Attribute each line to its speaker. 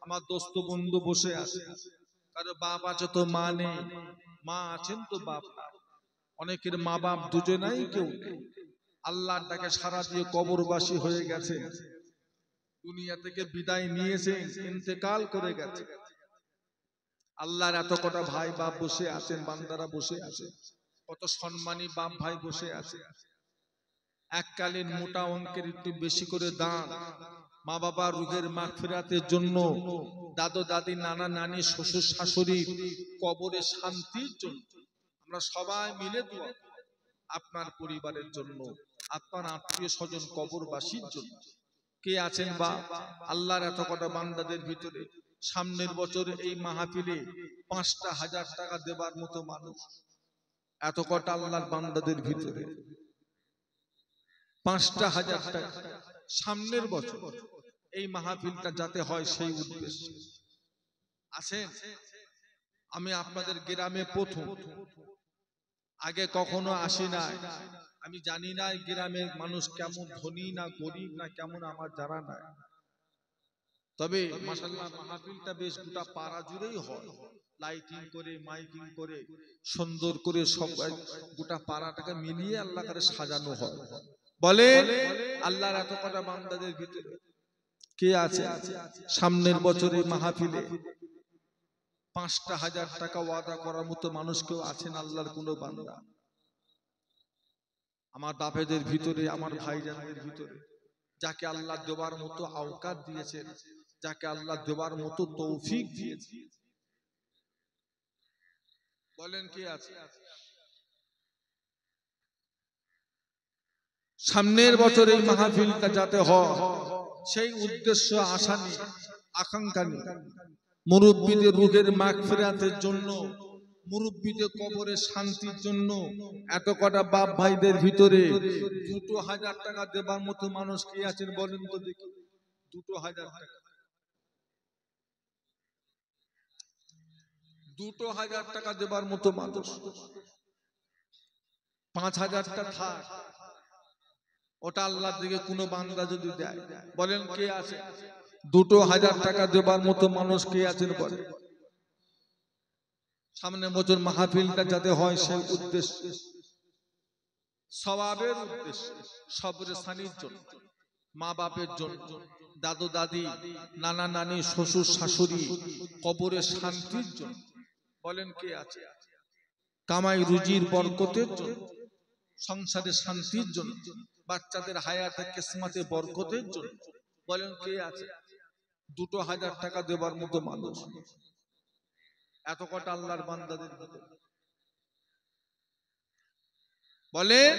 Speaker 1: আমার দোস্ত বন্ধু বসে আছে, কারো বাপ আছে তো মা নেই, মা আছেন তো বাপ নাই, অনেকের মা বাপ দুজনাই কেউ নেই, আল্লাহর ডাকে সারা দিয়ে কবরবাসী হয়ে গেছে, দুনিয়া থেকে বিদায় নিয়েছে, ইন্তেকাল করে গেছে। আল্লাহর এত কটা ভাই বাপ বসে আছেন, বান্দারা বসে আছে, কত সম্মানী বাপ ভাই বসে আছে। এককালীন মোটা অঙ্কের একটু বেশি করে দান মা বাবা রুহের মাগফিরাতের জন্য, দাদু দাদি নানা নানি শ্বশুর শাশুড়ি কবরে শান্তির জন্য আমরা সবাই মিলে দোয়া করি। আপনার পরিবারের জন্য, আপনার আত্মীয় স্বজন কবরবাসীর জন্য। কে আছেন বা আল্লাহর এত কটা বান্দাদের ভিতরে সামনের বছর এই মাহফিলে ৫,০০০ টাকা দেবার মতো মানুষ? এত কটা আল্লাহর বান্দাদের ভিতরে ৫,০০০ টাকা সামনের বছর এই মাহফিলটা যাতে হয় সেই উদ্দেশ্যে আছেন। আমি আপনাদের গ্রামে প্রথম, আগে কখনো আসি নাই, আমি জানি না গ্রামের মানুষ কেমন, ধনী না গরিব না কেমন আমার জানা নাই। তবে মাশাআল্লাহ মাহফিলটা বেশ গোটা পাড়া জুড়েই হয়, লাইটিং করে মাইকিং করে সুন্দর করে সবাই গোটা পাড়াটাকে মিলিয়ে আল্লাহ করে সাজানো হয়। বলে আল্লাহর এত কটা বান্দাদের ভিতরে কে আছে সামনের বছরে মাহফিলে ৫,০০০ টাকা ওয়াদা করার মতো মানুষ কেউ আছেন? আল্লাহর কোনো বান্দা আমার বাপেদের ভিতরে, আমার ভাইজানদের ভিতরে, যাকে আল্লাহ দেওয়ার মতো আওকাত দিয়েছেন, যাকে আল্লাহ দেওয়ার মতো তৌফিক দিয়েছে, বলেন কে আছে? সামনের বছর এই মাহফিলটা যাতে হয় সেই উদ্দেশ্য, আশা নিয়ে, আকাঙ্ক্ষা নিয়ে, মুরব্বীদের রুহের মাগফিরাতের জন্য, মুরব্বীদের কবরের শান্তির জন্য এত কটা বাপ ভাইদের ভিতরে ২,০০০ টাকা দেবার মতো মানুষ কি আছেন বলেন তো দেখি? ২,০০০ টাকা, ২,০০০ টাকা দেবার মতো মানুষ। ৫,০০০ টা থাক, ওটা আল্লাহর দিকে কোনো বান্দা যদি দেয়, বলেন কে আছে? ২,০০০ টাকা দেবার মতো মানুষ কে আছেন বলেন? সামনে বছর মাহফিলটা যাতে হয় সেই উদ্দেশ্যে, সওয়াবের উদ্দেশ্যে, সবরে সানির জন্য, মা বাপের জন্য, দাদু দাদি নানা নানি শ্বশুর শাশুড়ি কবরে শান্তির জন্য, বলেন কে আছে? কামাই রুজির বরকতের জন্য, সংসারে শান্তির জন্য, বাচ্চাদের হায়াতে কিসমতে বরকতের জন্য, বলেন কে আছে? ২,০০০ টাকা দেবার মতো মানুষ এত কটা আল্লাহর বান্দাদের ভিতরে, বলেন